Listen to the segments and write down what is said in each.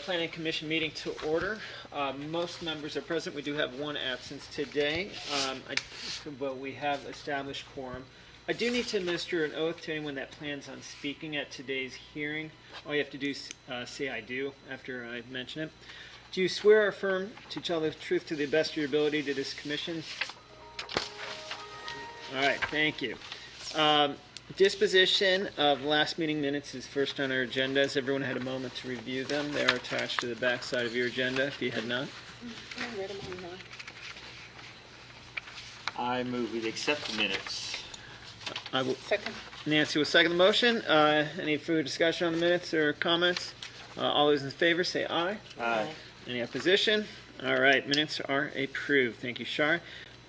Planning Commission meeting to order. Most members are present. We do have one absence today, but we have established quorum. I do need to administer an oath to anyone that plans on speaking at today's hearing. All you have to do is say I do after I mention it. Do you swear or affirm to tell the truth to the best of your ability to this commission? All right, thank you. Disposition of last meeting minutes is first on our agenda. Has everyone had a moment to review them? They are attached to the back side of your agenda if you had not. I read them online. I move we accept the minutes. I will. Second. Nancy will second the motion. Any further discussion on the minutes or comments? All those in favor say aye. Aye. Any opposition? All right, minutes are approved. Thank you, Shar.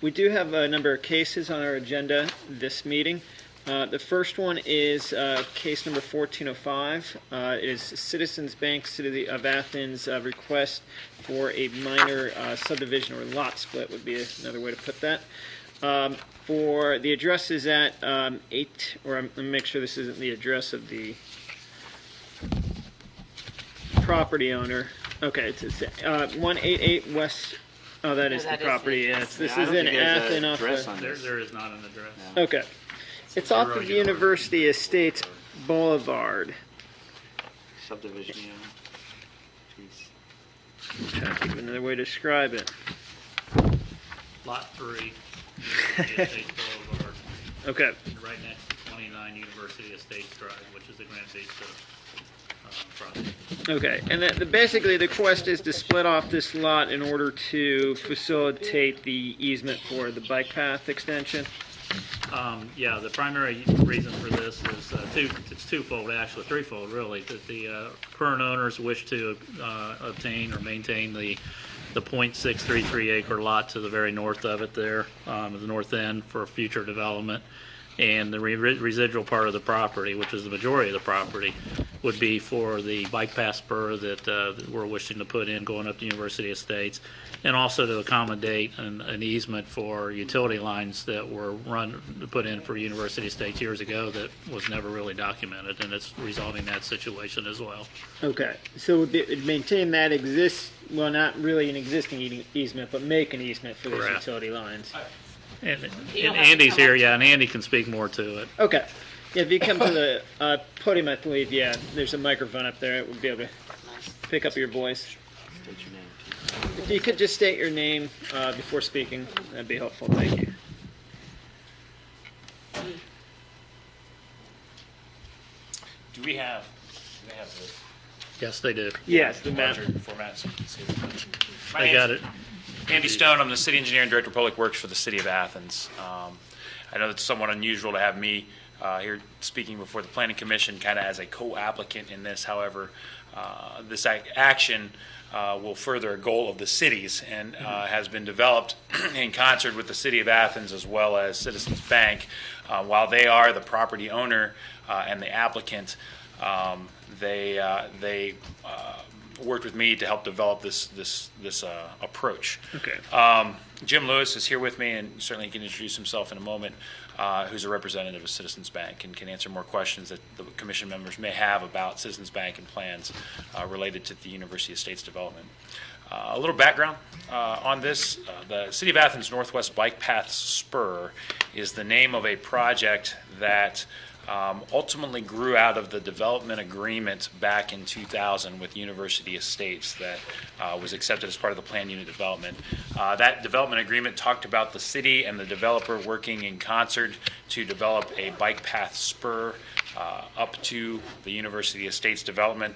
We do have a number of cases on our agenda this meeting. The first one is case number 1405. It is Citizens Bank, City of Athens, request for a minor subdivision or lot split would be another way to put that. For the address is at 8, or let me make sure this isn't the address of the property owner. Okay, it's 188 West. Oh, that is the property. Yes, this is in Athens. There is not an address. Yeah. Okay. It's off of University Estates Boulevard. Subdivision, yeah. Jeez. I'm trying to think of another way to describe it. Lot 3, University Estates Boulevard. Okay. Right next to 29 University Estates Drive, which is the Grand Vista project. Okay, and basically the request is to split off this lot in order to facilitate the easement for the bike path extension. Yeah, the primary reason for this is it's twofold, actually, threefold, really. That the current owners wish to obtain or maintain the 0.633 acre lot to the very north of it there, at the north end for future development. And the residual part of the property, which is the majority of the property, would be for the bike path spur that we're wishing to put in going up to University Estates, and also to accommodate an easement for utility lines that were put in for University Estates years ago that was never really documented, and it's resolving that situation as well. Okay, so it maintain that well, not really an existing easement, but make an easement for those utility lines. And Andy's here, yeah, and Andy can speak more to it. Okay. Yeah, if you come to the podium, I believe, yeah, there's a microphone up there. It would be able to pick up your voice. State your name, too. If you could just state your name before speaking, that'd be helpful. Thank you. Do they have the Yes, they do. Yes, the map. larger format? So you can see it. They got it. Andy Stone. I'm the city engineer and director of public works for the city of Athens. I know it's somewhat unusual to have me here speaking before the Planning Commission kind of as a co-applicant in this. However, this action will further a goal of the cities and has been developed in concert with the city of Athens as well as Citizens Bank. While they are the property owner and the applicant, they worked with me to help develop this approach. Okay. Jim Lewis is here with me, and certainly he can introduce himself in a moment, who's a representative of Citizens Bank and can answer more questions that the commission members may have about Citizens Bank and plans related to the University Estates development. A little background on this. The City of Athens Northwest Bike Path Spur is the name of a project that ultimately grew out of the development agreement back in 2000 with University Estates that was accepted as part of the plan unit development. That development agreement talked about the city and the developer working in concert to develop a bike path spur up to the University Estates development.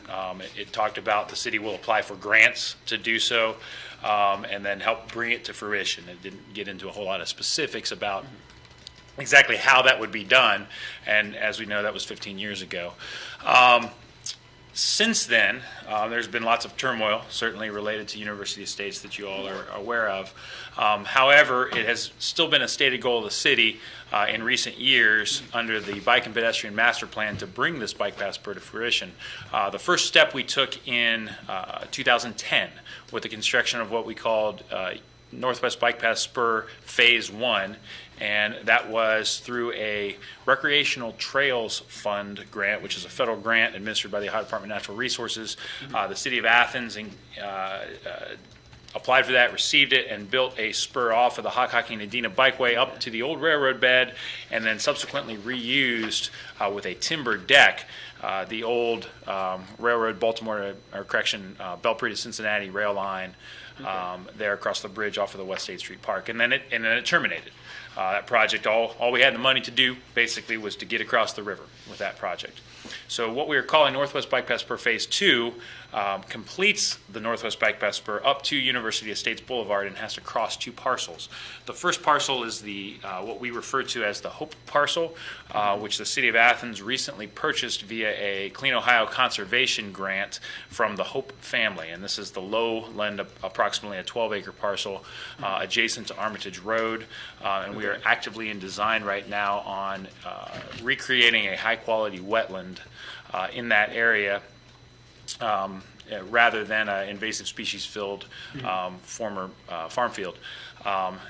It talked about the city will apply for grants to do so and then help bring it to fruition. It didn't get into a whole lot of specifics about exactly how that would be done, and as we know, that was 15 years ago. Since then, there's been lots of turmoil, certainly related to University Estates that you all are aware of. However, it has still been a stated goal of the city in recent years under the Bike and Pedestrian Master Plan to bring this bike path spur to fruition. The first step we took in 2010 with the construction of what we called Northwest Bike Path Spur Phase 1, and that was through a Recreational Trails Fund grant, which is a federal grant administered by the Ohio Department of Natural Resources. The City of Athens applied for that, received it, and built a spur off of the Hockhocking and Edina Bikeway up to the old railroad bed, and then subsequently reused with a timber deck the old railroad Baltimore, or correction, Belpre to Cincinnati rail line there across the bridge off of the West State Street Park, and then it terminated. That project, all we had the money to do basically was to get across the river with that project. So what we are calling Northwest Bike Path Spur Phase 2 completes the Northwest Bike Path Spur up to University Estates Boulevard and has to cross two parcels. The first parcel is the what we refer to as the Hope parcel, which the City of Athens recently purchased via a Clean Ohio Conservation grant from the Hope family. And this is the lowland, approximately a 12-acre parcel adjacent to Armitage Road. And we are actively in design right now on recreating a high-quality wetland in that area, rather than an invasive species-filled former farm field.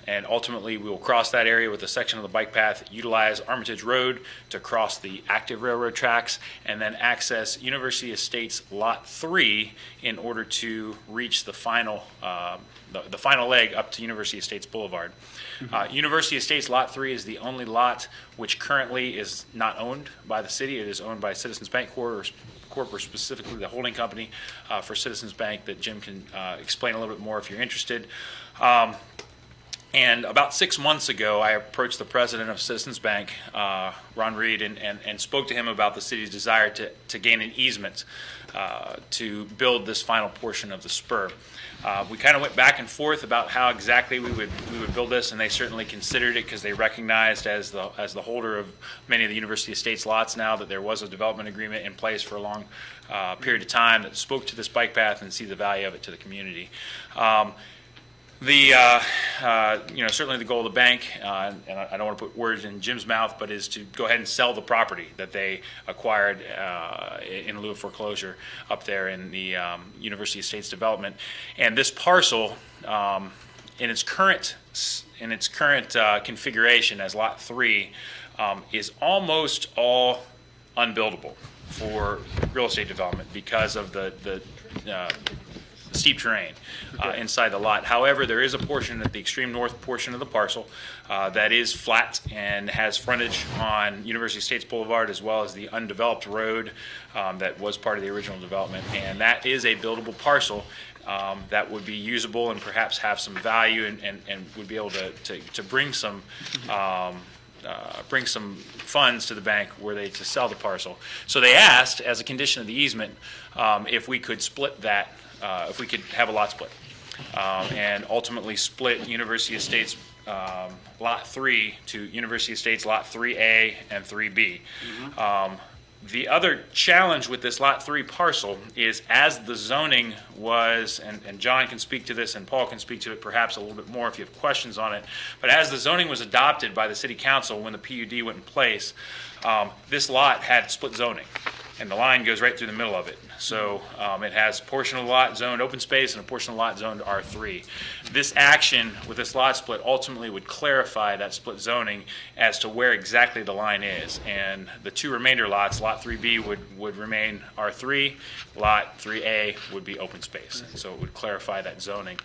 And ultimately, we will cross that area with a section of the bike path, utilize Armitage Road to cross the active railroad tracks, and then access University Estates Lot 3 in order to reach the final leg up to University Estates Boulevard. University Estates Lot 3 is the only lot which currently is not owned by the city. It is owned by Citizens Bank Corp, or specifically the holding company for Citizens Bank that Jim can explain a little bit more if you're interested. And about 6 months ago, I approached the president of Citizens Bank, Ron Reed, and spoke to him about the city's desire to gain an easement to build this final portion of the spur. We kind of went back and forth about how exactly we would build this, and they certainly considered it because they recognized as the holder of many of the University Estates lots now that there was a development agreement in place for a long period of time that spoke to this bike path and see the value of it to the community. Certainly the goal of the bank, and I don't want to put words in Jim's mouth, but is to go ahead and sell the property that they acquired in lieu of foreclosure up there in the University Estates development. And this parcel, in its current configuration as Lot 3, is almost all unbuildable for real estate development because of the steep terrain inside the lot. However, there is a portion at the extreme north portion of the parcel that is flat and has frontage on University Estates Boulevard as well as the undeveloped road that was part of the original development. And that is a buildable parcel that would be usable and perhaps have some value and would be able to bring some funds to the bank were they to sell the parcel. So they asked, as a condition of the easement, if we could split that, if we could have a lot split, and ultimately split University Estates Lot 3 to University Estates Lot 3A and 3B. The other challenge with this Lot 3 parcel is as the zoning was, and John can speak to this and Paul can speak to it perhaps a little bit more if you have questions on it, but as the zoning was adopted by the City Council when the PUD went in place, this lot had split zoning, and the line goes right through the middle of it. So it has a portion of the lot zoned open space and a portion of the lot zoned R3. This action with this lot split ultimately would clarify that split zoning as to where exactly the line is. And the two remainder lots, Lot 3B would remain R3, Lot 3A would be open space. So it would clarify that zoning.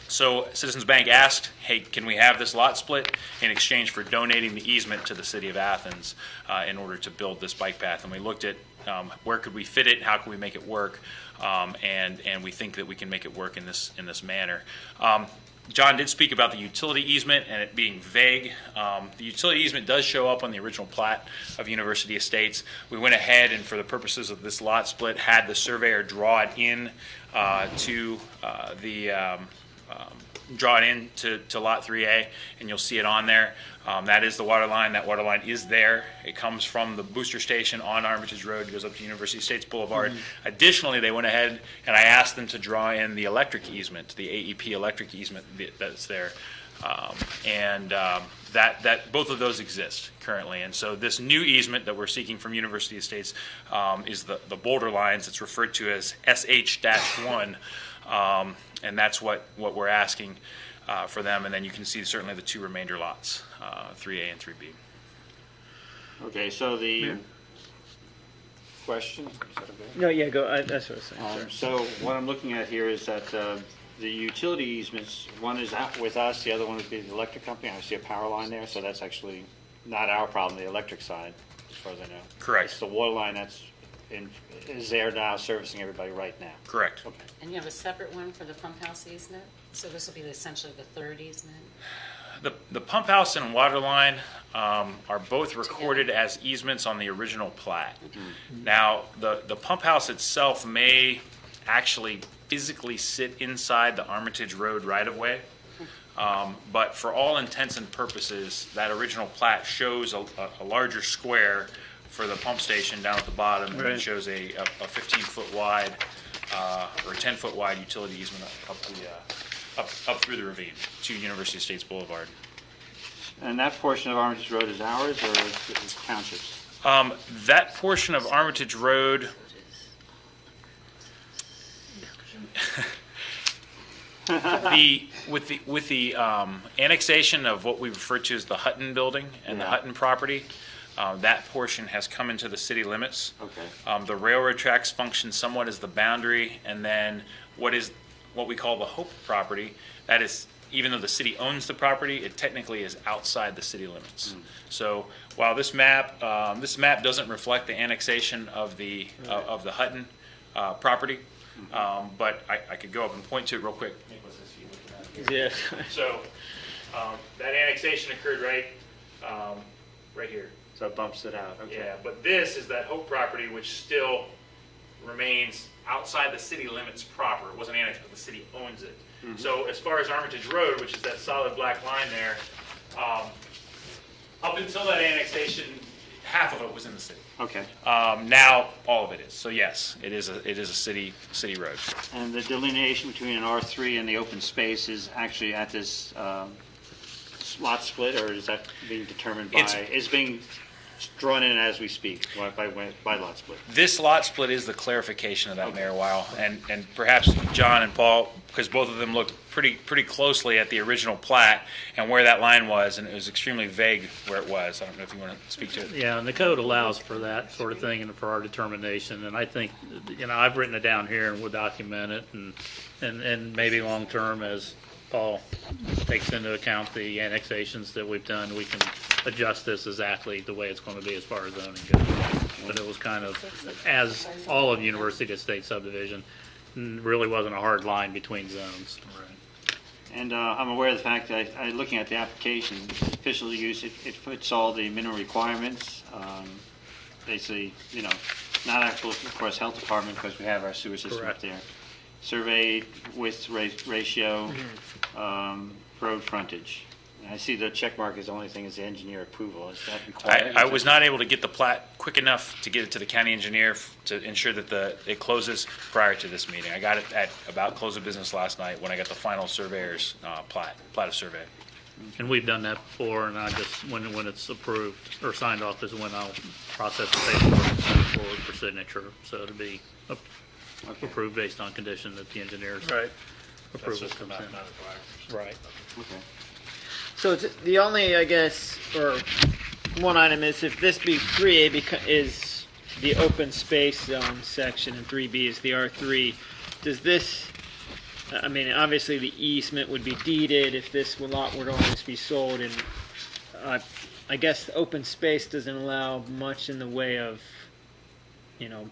So Citizens Bank asked, hey, can we have this lot split in exchange for donating the easement to the City of Athens in order to build this bike path? And we looked at where could we fit it, how can we make it work, and we think that we can make it work in this manner. John did speak about the utility easement and it being vague. The utility easement does show up on the original plat of University Estates. We went ahead and for the purposes of this lot split had the surveyor draw it in to Lot 3A, and you'll see it on there. That is the water line. That water line is there. It comes from the booster station on Armitage Road, goes up to University Estates Boulevard. Additionally, they went ahead and I asked them to draw in the electric easement, the AEP electric easement that's there. That both of those exist currently. And so this new easement that we're seeking from University Estates is the Boulder lines. It's referred to as SH-1. And that's what we're asking for them, and then you can see certainly the two remainder lots, 3A and 3B. Okay, so the question, is that okay? No, yeah, go. That's what I was saying. Sorry. So what I'm looking at here is that the utility easements, one is out with us, the other one would be the electric company. I see a power line there, so that's actually not our problem, the electric side, as far as I know. Correct. It's the water line is there now servicing everybody right now. Correct. Okay. And you have a separate one for the pump house easement? So this will be essentially the third easement? The pump house and water line are both recorded as easements on the original plat. Now, the pump house itself may actually physically sit inside the Armitage Road right-of-way, but for all intents and purposes, that original plat shows a larger square for the pump station down at the bottom, and it Right. shows a 15-foot wide or 10-foot wide utility easement up through the ravine to University Estates Boulevard. And that portion of Armitage Road is ours or is it townships? That portion of Armitage Road, with the annexation of what we refer to as the Hutton building and the Yeah. Hutton property, that portion has come into the city limits. Okay. The railroad tracks function somewhat as the boundary, and then what we call the Hope property, that is, even though the city owns the property, it technically is outside the city limits. So while this map doesn't reflect the annexation of the Hutton property, but I could go up and point to it real quick. Nicholas, I see you looking at it. Yeah. So that annexation occurred right here. So it bumps it out. Okay. Yeah, but this is that Hope property, which still remains outside the city limits proper. It wasn't annexed, but the city owns it. So as far as Armitage Road, which is that solid black line there, up until that annexation, half of it was in the city. Okay. Now all of it is. So yes, it is a city road. And the delineation between an R3 and the open space is actually at this lot split, or is that being determined by? It's being drawn in as we speak by lot split. This lot split is the clarification of that, Mayor Weil, and perhaps John and Paul, because both of them looked pretty closely at the original plat and where that line was, and it was extremely vague where it was. I don't know if you want to speak to it. Yeah, and the code allows for that sort of thing and for our determination. And I think, I've written it down here and we'll document it, and maybe long term, as Paul takes into account the annexations that we've done, we can adjust this exactly the way it's going to be as far as zoning goes. But it was kind of, as all of University Estate subdivision, really wasn't a hard line between zones. And I'm aware of the fact that looking at the application, official use, it fits all the minimum requirements. Basically, not actual, of course, health department because we have our sewer system Correct. up there. Surveyed width ratio, road frontage. And I see the check mark is the only thing is the engineer approval. Is that required? I was not able to get the plat quick enough to get it to the county engineer to ensure that it closes prior to this meeting. I got it at about close of business last night when I got the final surveyor's plat of survey. And we've done that before, and I just, when it's approved or signed off is when I'll process the paperwork and send it forward for signature. So it'll be approved based on condition that the engineer's Right. approval comes in. Right. Okay. So the only, I guess, or one item is if this be 3A is the open space zone section and 3B is the R3, does this, I mean, obviously the easement would be deeded if this lot were to always be sold, and I guess the open space doesn't allow much in the way of,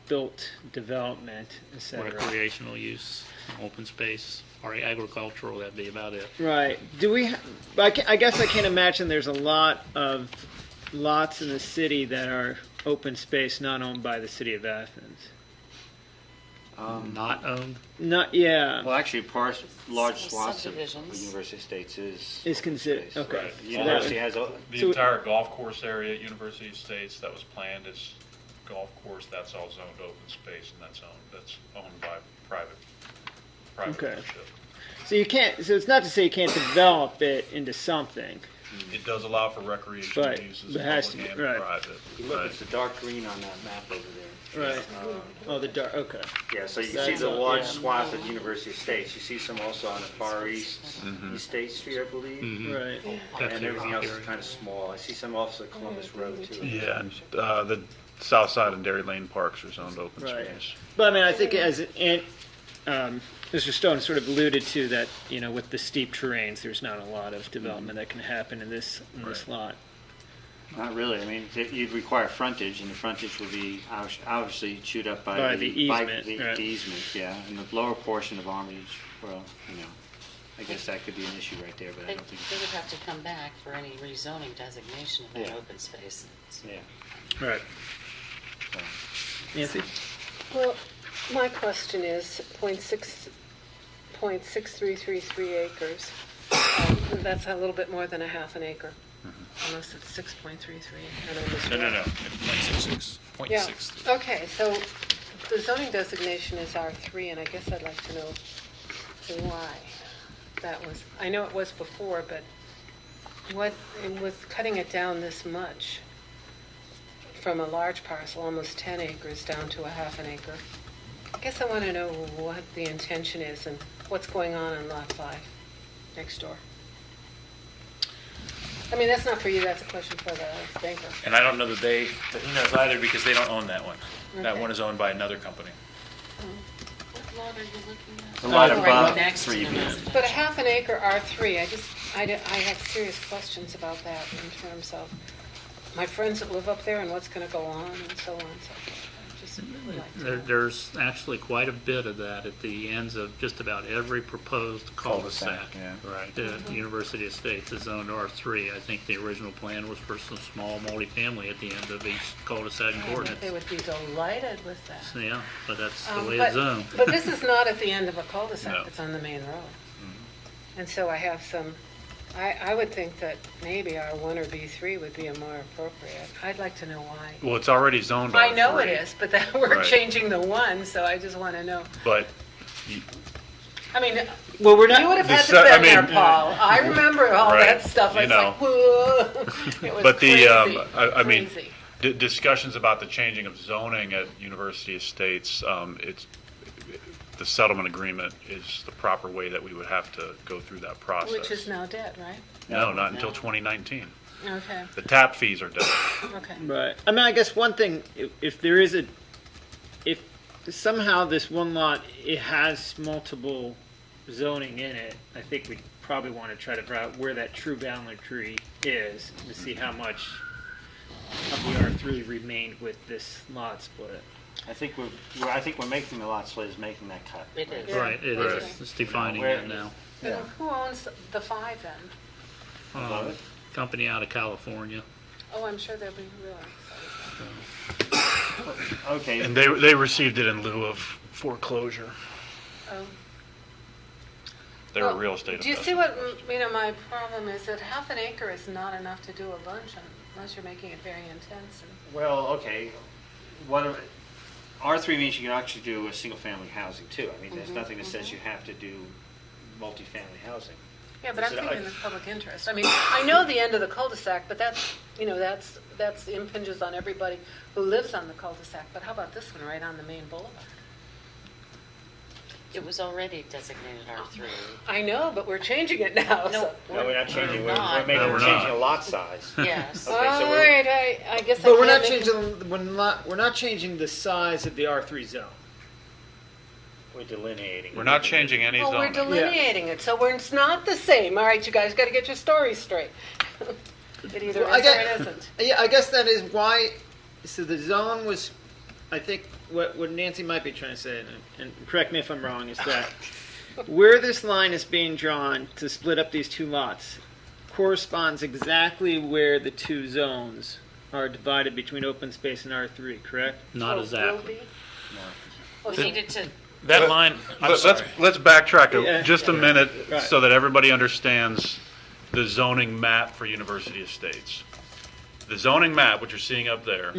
built development, etc. Recreational use, open space, or agricultural, that'd be about it. Right. I guess I can't imagine there's a lot of lots in the city that are open space not owned by the city of Athens. Not owned? Not, yeah. Well, actually, large Some swaths of subdivisions. University Estates Is considered, space. okay. Right. The university has So- The entire golf course area at University Estates that was planned as golf course, that's all zoned open space, and that's owned by private Okay. ownership. So it's not to say you can't develop it into something. It does allow for recreational Right. uses, It has public to and be, right. private. You look, it's the dark green on that map over there. Right. Oh, the dark, okay. Yeah, so you That's see the all- large yeah. swath of University Estates. You see some also on the far east, East State Street, I believe. Right. That's And the everything else is area. kind of small. I see some also Columbus Road too. Yeah, and the South Side and Dairy Lane parks are zoned open Right. space. But I mean, I think as Mr. Stone sort of alluded to that, with the steep terrains, there's not a lot of development that can happen in this lot. Not really. I mean, you'd require frontage, and the frontage would be obviously chewed up by By the easement, the right. easement, yeah. And the lower portion of Armitage, well, I guess that could be an issue right there, but I They don't think. they would have to come back for any rezoning designation of that Yeah. open space. Yeah. Right. So. Nancy? Well, my question is, 0.6333 acres. That's a little bit more than a half an acre. Unless it's 6.33. and I was No, no, wrong. no, 0.66, Yeah, 0.63. okay, so the zoning designation is R3, and I guess I'd like to know why that was. I know it was before, but with cutting it down this much, from a large parcel, almost 10 acres, down to a half an acre, I guess I want to know what the intention is and what's going on Lot 5 next door. I mean, that's not for you, that's a question for the banker. And I don't know that he knows either because they don't own that one. That Okay. one is owned by another company. What lot are you looking at? The lot Oh, above right next to 3 the B. residential. But a half an acre R3, I have serious questions about that in terms of my friends that live up there and what's going to go on and so on and so forth. I just would like to know. There's actually quite a bit of that at the ends of just about every proposed cul-de-sac. yeah. Right. The University Estates is zoned R3. I think the original plan was for some small multifamily at the end of each cul-de-sac I think coordinates. they would be delighted with that. Yeah, but that's the way But- it's zoned. But this is not at the end of a cul-de-sac, No. it's on the main road. And so I have some, I would think that maybe R1 or B3 would be a more appropriate. I'd like to know why. Well, it's already zoned I know R3, it is, but that we're Right. changing the one, so I just want to know. But I mean, Well, we're you would have not. had to I been there, mean, Paul. I remember all Right, that stuff. you It's know. like, whoa. It was But crazy. I mean, Crazy. discussions about the changing of zoning at University Estates, the settlement agreement is the proper way that we would have to go through that process. Which is now dead, right? No, not until 2019. Okay, The tap fees are dead. okay. Right. I mean, I guess one thing, if there is if somehow this one lot, it has multiple zoning in it, I think we probably want to try to figure out where that true boundary is to see how much of the R3 remained with this lot split. I think we're making the lot split is making that cut. It is. Yeah. Right, it Okay. is. It's defining Where- it now. Yeah. And who owns the 5 then? Above it? Company out of California. Oh, I'm sure they'll be real excited. Okay. And they received it in lieu of foreclosure. Oh. They were Well, real estate Do you see investors. what, my problem is that half an acre is not enough to do a bunch unless you're making it very intense. And Well, okay. R3 means you can actually do a single-family housing too. I mean, there's nothing that says you have to do multifamily housing. Yeah, but I'm Is it- thinking the public interest. I mean, I know the end of the cul-de-sac, but that's impinges on everybody who lives on the cul-de-sac. But how about this one right on the main boulevard? It was already designated R3. I know, but we're changing it now. No, so- No, we're not changing. We're not. We're No, we're changing not. a lot size. Yes. Okay, so All we're- right, I guess. But we're can't not make- changing. We're not changing the size of the R3 zone. We're delineating. We're not changing any Oh, we're zoning. delineating it, so it's not the same. All right, you guys got to get your stories straight. It either Well, is or it isn't. Yeah, I guess that is why. So the zone was, I think, what Nancy might be trying to say, and correct me if I'm wrong, is that where this line is being drawn to split up these two lots corresponds exactly where the two zones are divided between open space and R3, correct? Not Oh, exactly. will be? We needed to, That line, I'm Let's sorry. backtrack Yeah. just a minute Right. so that everybody understands the zoning map for University Estates. The zoning map, which you're seeing up there,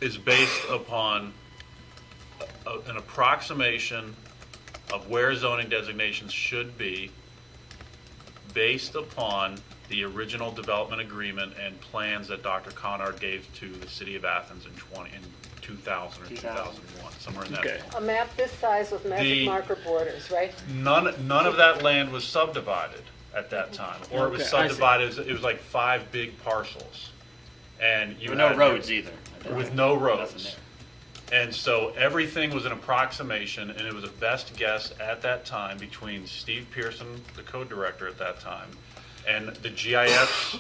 is based upon an approximation of where zoning designations should be based upon the original development agreement and plans that Dr. Conard gave to the city of Athens in 2000 or 2001, somewhere in that. Okay. A map this size with magic The- marker borders, right? None of that land was subdivided at that time, or it was Okay, I see. subdivided. It was like 5 big parcels, and you With no had- roads either. with no Nothing roads. there. And so everything was an approximation, and it was a best guess at that time between Steve Pearson, the code director at that time, and the GIS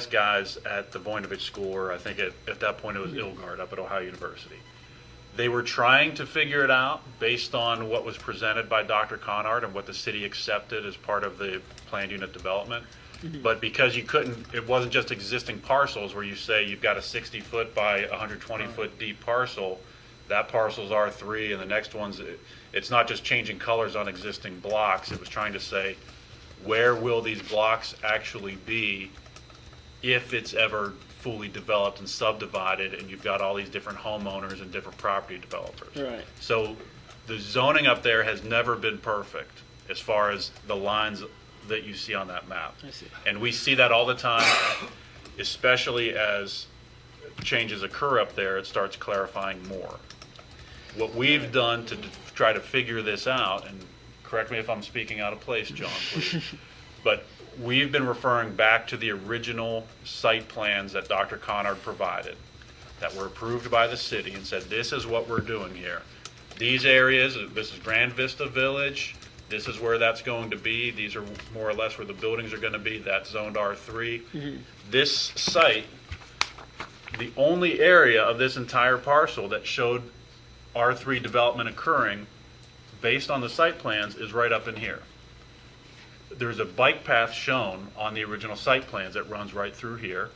guys at the Voinovich School, or I think at that point it was Ilgard up at Ohio University. They were trying to figure it out based on what was presented by Dr. Conard and what the city accepted as part of the planned unit development. But because you couldn't, it wasn't just existing parcels where you say you've got a 60-foot by 120-foot deep parcel, that parcel's R3, and the next one's, it's not just changing colors on existing blocks. It was trying to say, where will these blocks actually be if it's ever fully developed and subdivided, and you've got all these different homeowners and different property developers. Right. So the zoning up there has never been perfect as far as the lines that you see on that map. I see. And we see that all the time, especially as changes occur up there, it starts clarifying more. What we've done to try to figure this out, and correct me if I'm speaking out of place, John, please, but we've been referring back to the original site plans that Dr. Conard provided that were approved by the city and said, this is what we're doing here. These areas, this is Grand Vista Village, this is where that's going to be, these are more or less where the buildings are going to be, that's zoned R3. This site, the only area of this entire parcel that showed R3 development occurring based on the site plans is right up in here. There's a bike path shown on the original site plans that runs right through here,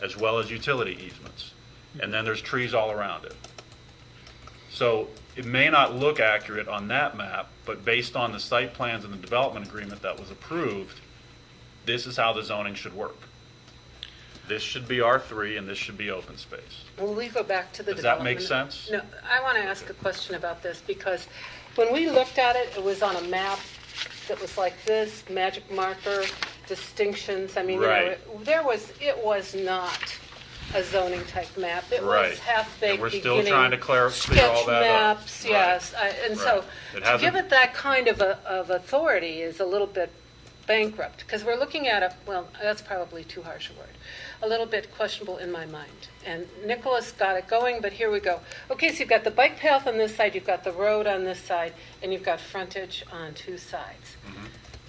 as well as utility easements. And then there's trees all around it. So it may not look accurate on that map, but based on the site plans and the development agreement that was approved, this is how the zoning should work. This should be R3 and this should be open space. Will we go back to the Does that development? make sense? No, I want to ask a question about this, because when we looked at it, it was on a map that was like this, magic marker, distinctions. I mean, Right. it was not a zoning type map. It Right. was half-baked And we're beginning. still trying to clear all sketch that up. maps, Right. yes. And so Right. It to hasn't- give it that kind of authority is a little bit bankrupt, because we're looking at that's probably too harsh a word, a little bit questionable in my mind. And Nicholas got it going, but here we go. Okay, so you've got the bike path on this side, you've got the road on this side, and you've got frontage on two sides.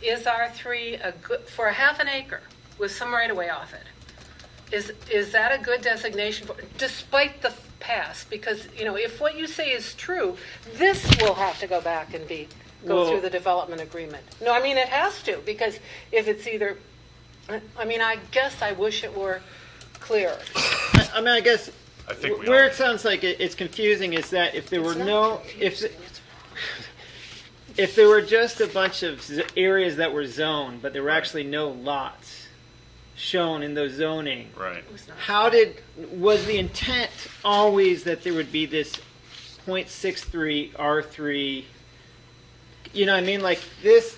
Is R3 a good, for a half an acre with some right-of-way off it, is that a good designation for, despite the past? Because, if what you say is true, this will have to go back and go Well- through the development agreement. No, I mean, it has to, because if it's either, I guess I wish it were clearer. I mean, I guess I think we where all- it sounds like it's confusing is that if there were if there were just a bunch of areas that were zoned, but there were actually no lots shown in those zoning, Right. was the intent always that there would be this 0.63 R3? You know what I mean? Like this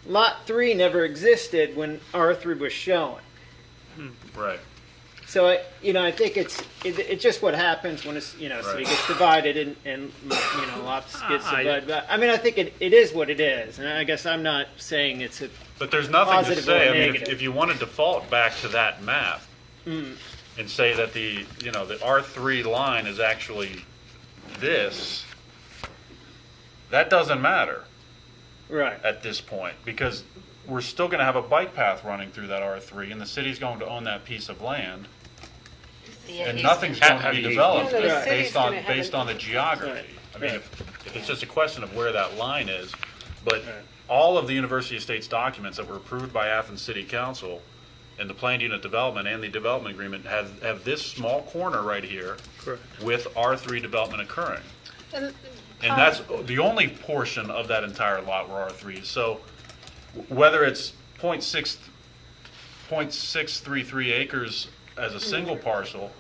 lot 3 never existed when R3 was shown. Right. So I think it's just what happens when city Right. gets divided and lots get I- divided. But, I mean, I think it is what it is, and I guess I'm not saying it's a. But there's nothing to Positive say. or I mean, negative. if you want to default back to that map and say that the R3 line is actually this, that doesn't matter Right. at this point, because we're still going to have a bike path running through that R3, and the city's going to own that piece of land, and nothing's going to be developed No, the city's based on gonna have based an on the geography. Right. I mean, Right. if it's just a question of where that line is, but Right. all of the University Estates documents that were approved by Athens City Council and the planned unit development and the development agreement have this small corner right here Correct. with R3 development occurring. And And that's the only portion of that entire lot where R3 is. So whether it's 0.633 acres as a single parcel,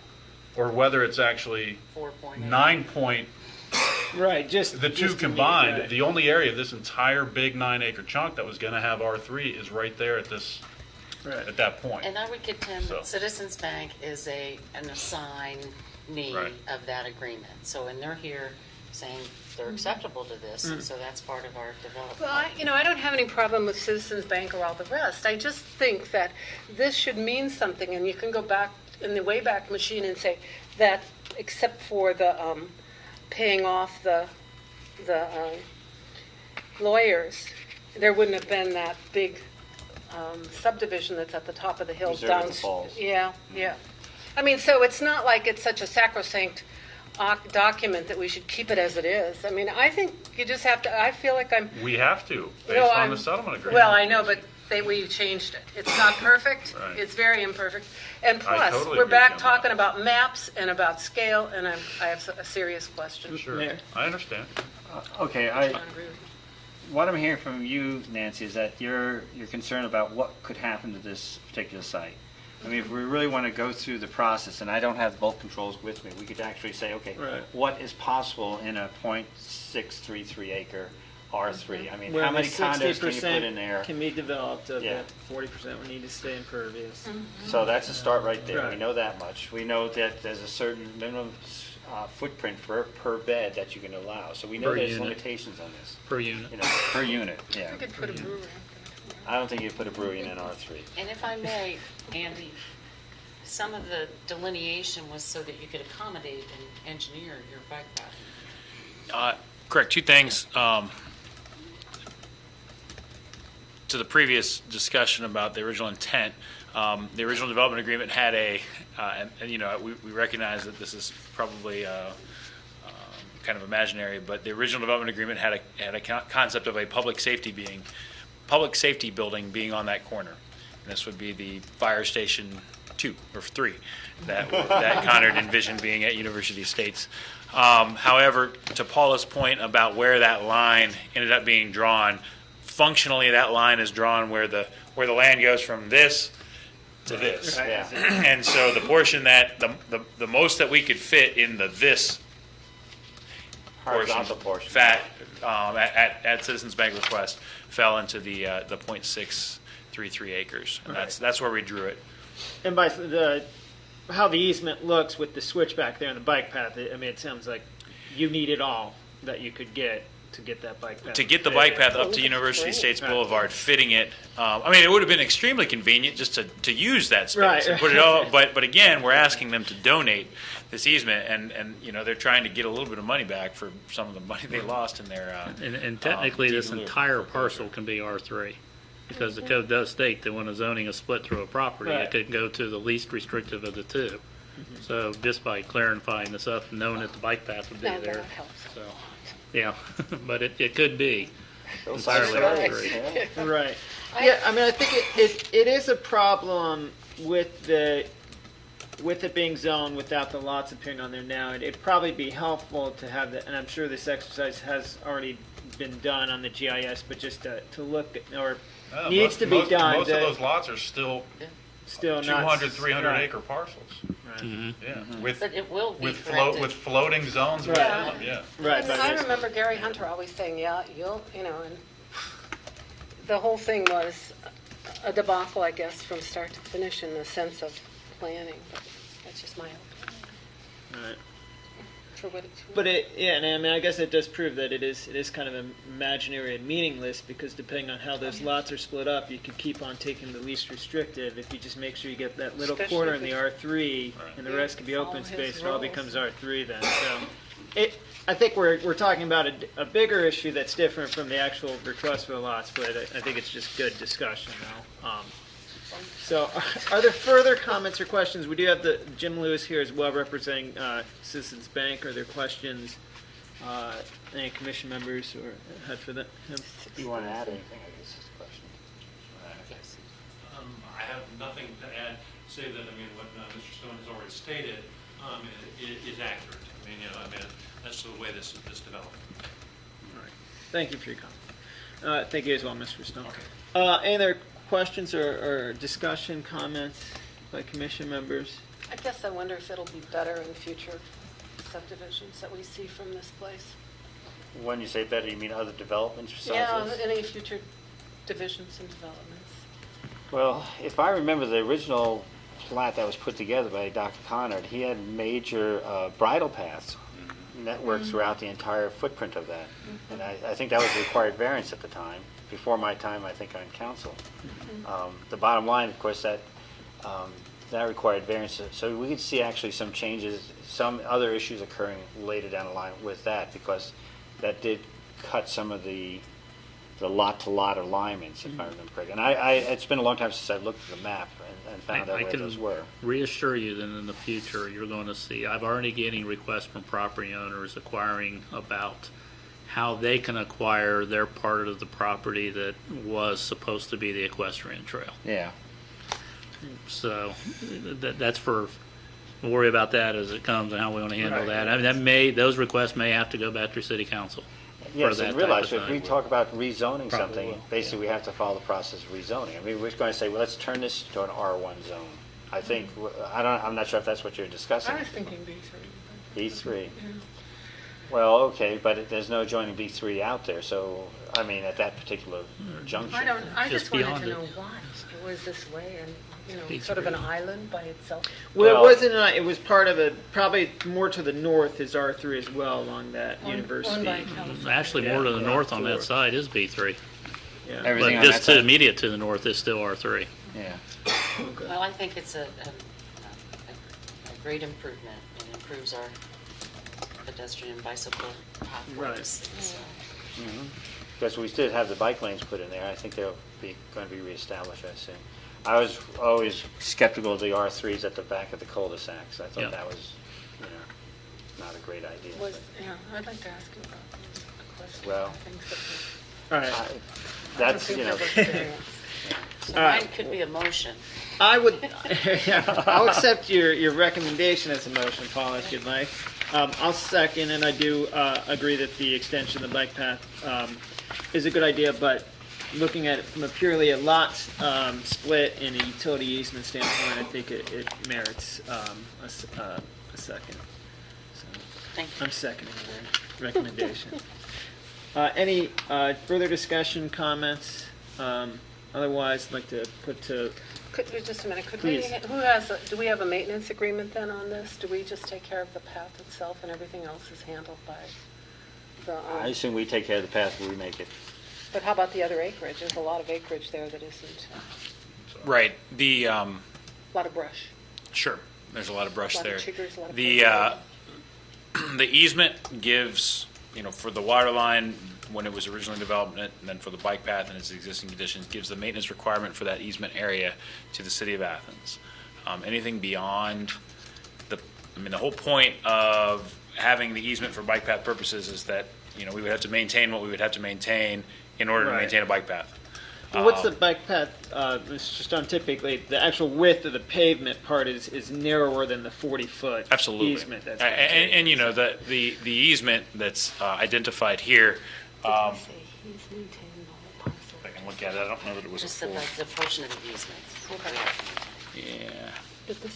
or whether it's actually 4.8. 9 point, Right. Just the two just combined, right. the only area of this entire big 9 acre chunk that was going to have R3 is right there at this Right. at that point. And I would contend So- that Citizens Bank is an assignee Right. of that agreement. So, and they're here saying they're acceptable to this, and so that's part of our development. Well, I don't have any problem with Citizens Bank or all the rest. I just think that this should mean something, and you can go back in the Wayback Machine and say that, except for the paying off the lawyers, there wouldn't have been that big subdivision that's at the top of the hill Reserve at the down. falls. Yeah, yeah. I mean, so it's not like it's such a sacrosanct document that we should keep it as it is. I mean, I think you just have to. I feel like I'm. We have to, based No, on I'm- the settlement agreement. Well, I know, but we changed it. It's not perfect. Right. It's very imperfect. And I plus, totally we're agree with back you on talking that. about maps and about scale, and I have a serious question. Sure, Mayor? I understand. Okay, I don't agree with you. what I'm hearing from you, Nancy, is that you're concerned about what could happen to this particular site. I mean, if we really want to go through the process, and I don't have both controls with me, we could actually say, okay, Right. what is possible in a .633 acre R3? I mean, Where how only many condos can you put 60% in there? can be developed, of Yeah. the 40% would need to stay impervious. So that's a start right there. We Right. know that much. We know that there's a certain minimum footprint per bed that you can allow. So we know Per there's unit. limitations on this. per unit. You know, per unit. Yeah. We could put a brewery. I don't think you put a brewery in an R3. And if I may, Andy, some of the delineation was so that you could accommodate and engineer your bike path. Correct. Two things. To the previous discussion about the original intent, the original development agreement had and you know, we recognize that this is probably kind of imaginary, but the original development agreement had a concept of a public safety building being on that corner. And this would be the fire station 2 or 3 that Connor envisioned being at University Estates. However, to Paula's point about where that line ended up being drawn, functionally that line is drawn where the land goes from this to this. Right. Yeah. And so the portion that the most that we could fit in this Horizontal portion. at Citizens Bank request fell into the .633 acres. And that's where we drew it. And by how the easement looks with the switchback there and the bike path, I mean, it sounds like you need it all that you could get to get that bike path. To get the bike path up Oh, to that's University great. States Boulevard, fitting it. I mean, it would have been extremely convenient just to use that space Right. and put it all. But again, we're asking them to donate this easement, and you know they're trying to get a little bit of money back for some of the money they lost in their. And technically, this deed in lieu entire foreclosure. parcel can be R3, because the code does state that when a zoning is split through a property, Right. it could go to the least restrictive of the two. So just by clarifying this up and knowing that the bike path would be No, there, that helps. so, yeah, but it could be Those entirely sites are R3. nice, yeah. Right. Yeah, I mean, I think it is a problem with it being zoned without the lots appearing on there now. It'd probably be helpful to have that, and I'm sure this exercise has already been done on the GIS, but just to look at, or needs to be done. Most of those lots are still Still 200, not 300 right. acre parcels. Right. Yeah, with But it will be with corrected. floating zones Right. within them. Yeah. Right. I but I there's- remember Gary Hunter always saying, yeah, and the whole thing was a debacle, I guess, from start to finish in the sense of planning, but that's just my opinion, Right. for what it's worth. But and I mean, I guess it does prove that it is kind of imaginary and meaningless, because depending on how those lots are split up, you could keep on taking the least restrictive. If you just make sure you get that little Especially corner if in the it's- R3, and the rest can be Follow open his space, it all rules. becomes R3 then. So, I think we're talking about a bigger issue that's different from the actual request for the lots, but I think it's just good discussion now. So, are there further comments or questions? We do have Jim Lewis here as well, representing Citizens Bank. Are there questions any commission members or had for him? Do you want to add anything? I guess is the question. I have nothing to add, save that, I mean, what Mr. Stone has already stated is accurate. I mean, that's the way this developed. All right. Thank you for your comment. Thank you as well, Mr. Stone. Any other questions or discussion, comments by commission members? I guess I wonder if it'll be better in future subdivisions that we see from this place. When you say better, you mean other developments besides Yeah, this? any future divisions and developments. Well, if I remember the original plat that was put together by Dr. Conard, he had major bridle paths networked throughout the entire footprint of that. And I think that was a required variance at the time, before my time, I think, on council. The bottom line, of course, that required variance. So we could see actually some changes, some other issues occurring later down the line with that, because that did cut some of the lot-to-lot alignments, if I remember correctly. And it's been a long time since I've looked at the map and found out I where can those were. reassure you that in the future, you're going to see, I've already getting requests from property owners acquiring about how they can acquire their part of the property that was supposed to be the equestrian trail. Yeah. So that's for, we'll worry about that as it comes and how we want to handle Right. that. I mean, those requests may have to go back to city council. Yes, that and type realize of if we thing. talk about rezoning Probably something, will, basically we have to follow the process of rezoning. I mean, we're going to say, well, let's turn this to an R1 zone. I think, I'm not sure if that's what you're discussing. I was thinking B3. B3. Well, okay, but there's no joining B3 out there, so, I mean, at that particular junction. I Just just wanted beyond to it. know why it was this way and, B3. sort of an island by itself. Well, Well- it wasn't. It was part of probably more to the north is R3 as well along that university. Owned by California. Actually, more to the Yeah. north on that side is B3. Yeah. Everything But on just that to side? immediate to the north is still R3. Yeah. Well, I think it's a great improvement. It improves our pedestrian and bicycle pathways. So, Because we did have the bike lanes put in there. I think they'll be going to be reestablished, I assume. I was always skeptical of the R3s at the back of the cul-de-sacs. I thought Yeah. that was, not a great idea. I'd like to ask you about those questions. Well- Things that All right. That's, I don't think that was variance. so All right. mine could be a motion. I would. I'll accept your recommendation as a motion, Paul, if you'd like. I'll second, and I do agree that the extension of the bike path is a good idea, but looking at it from a purely a lot split and a utility easement standpoint, I think it merits a second. So Thank you. I'm seconding the recommendation. Any further discussion, comments? Otherwise, I'd like to put to. Just a minute, Please. do we have a maintenance agreement then on this? Do we just take care of the path itself and everything else is handled by the, I assume we take care of the path where we make it. but how about the other acreage? There's a lot of acreage there that isn't, Right. The a lot of brush. sure. There's a lot of brush A lot there. of chiggers, a lot of The the easement gives, for the water line when it was originally developed, and then for the bike path and its existing conditions, gives the maintenance requirement for that easement area to the city of Athens. Anything beyond the whole point of having the easement for bike path purposes is that, we would have to maintain what we would have to maintain in order to Right. maintain a bike path. What's the bike path? It's just on typically the actual width of the pavement part is narrower than the 40-foot Absolutely. easement. That's And the easement that's identified here, I can look at it, I don't know that it was a Just the, full, like, the portion of the easement. yeah.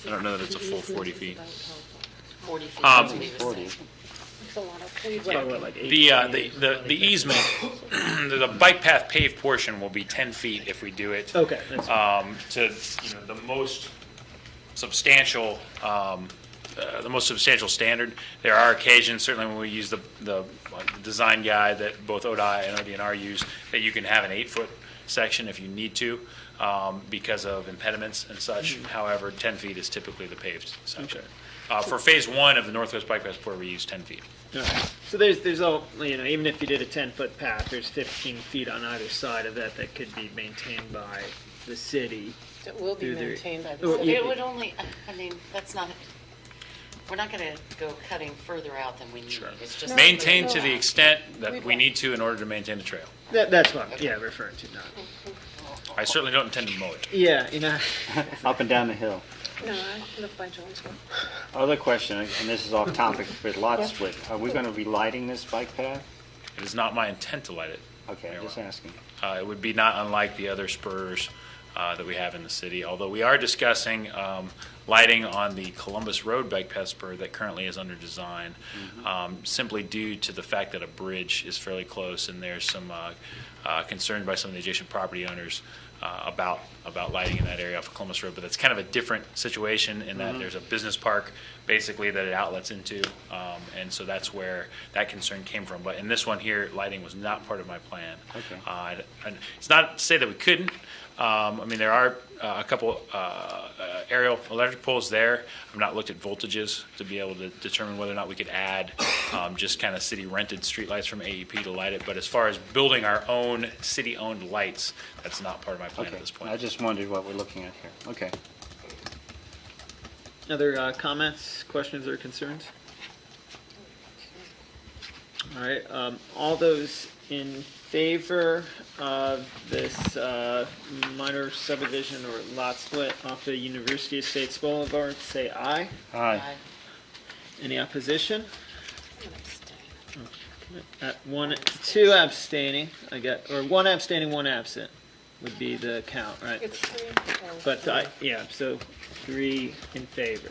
I don't know that it's a full 40 feet. 40 feet, Um, that's what he was 40. saying. It's a lot of, please, probably like 8 The easement, the bike path paved portion will be 10 feet if we do it. Okay, that's To, the most substantial, standard. There are occasions, certainly when we use the design guide that both ODI and ODNR use, that you can have an 8-foot section if you need to, because of impediments and such. However, 10 feet is typically the paved section. For phase 1 of the Northwest Bike Passport, we use 10 feet. all right. So there's all even if you did a 10-foot path, there's 15 feet on either side of that could be maintained by the city. it will be Do there- maintained by Oh, the city. yeah. It would only, that's not, we're not going to go cutting further out than we need. It's just. Maintain to the extent We that we will. need to in order to maintain the trail. That's what I'm referring to now. I certainly don't intend to mow it. Yeah, Up and down the hill. No, I live by Jonesville. Other question, and this is off topic with lot split. Are we going to be lighting this bike path? It is not my intent to light it. Okay, I'm just asking. It would be not unlike the other spurs that we have in the city, although we are discussing lighting on the Columbus Road bike path spur that currently is under design, simply due to the fact that a bridge is fairly close and there's some concern by some of the adjacent property owners about lighting in that area off of Columbus Road, but that's kind of a different situation in that there's a business park basically that it outlets into, and so that's where that concern came from. But in this one here, lighting was not part of my plan. Okay. And it's not to say that we couldn't. I mean, there are a couple aerial electric poles there. I've not looked at voltages to be able to determine whether or not we could add just kind of city-rented streetlights from AEP to light it. But as far as building our own city-owned lights, that's not part of my plan Okay. at this point. I just wondered what we're looking at here. Okay. Other comments, questions, or concerns? All right, all those in favor of this minor subdivision or lot split off the University Estates Boulevard, say aye. Aye. Any opposition? Two abstaining, one abstaining, one absent would be the count, right? It's 3. But, yeah, so 3 in favor.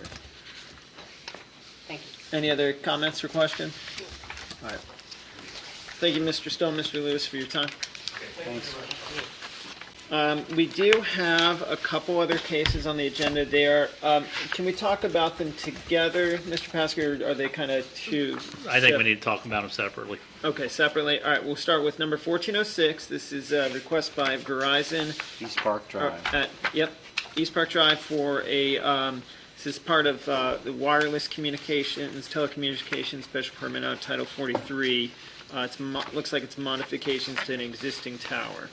Thank you. Any other comments or questions? All right. Thank you, Mr. Stone, Mr. Lewis, for your time. Thanks. We do have a couple other cases on the agenda. They are, can we talk about them together, Mr. Pasker, or are they kind of two? I think we need to talk about them separately. Okay, separately. All right, we'll start with number 1406. This is a request by Verizon. East Park Drive. East Park Drive for a, this is part of the wireless communications, telecommunications special permit out of Title 43. Looks like it's modifications to an existing tower.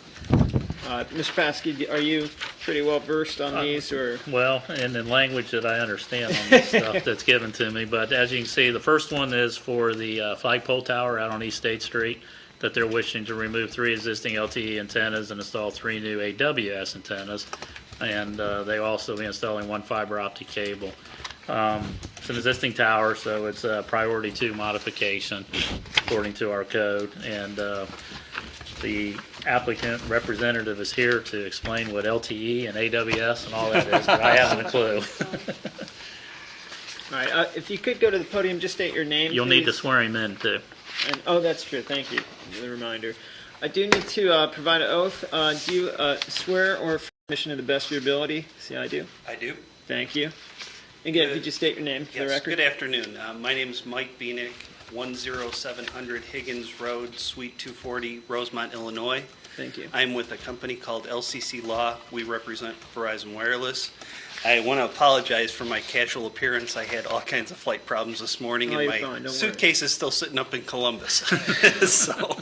Mr. Paskey, are you pretty well versed on these, or? Well, in the language that I understand on this stuff that's given to me, but as you can see, the first one is for the flagpole tower out on East State Street, that they're wishing to remove 3 existing LTE antennas and install 3 new AWS antennas, and they will also be installing 1 fiber optic cable. It's an existing tower, so it's a priority 2 modification according to our code, and the applicant representative is here to explain what LTE and AWS and all that is, but I haven't a clue. All right, if you could go to the podium, just state your name, You'll please. need to swear him in, too. And, oh, that's true. Thank you for the reminder. I do need to provide an oath. Do you swear or affirm to the best of your ability? See, I do. I do. Thank you. Again, could you state your name for the Yes, record? good afternoon. My name is Mike Beanick, 10700 Higgins Road, Suite 240, Rosemont, Illinois. Thank you. I'm with a company called LCC Law. We represent Verizon Wireless. I want to apologize for my casual appearance. I had all kinds of flight problems this morning, Oh, and you're my fine. Don't suitcase is still sitting up in Columbus. So,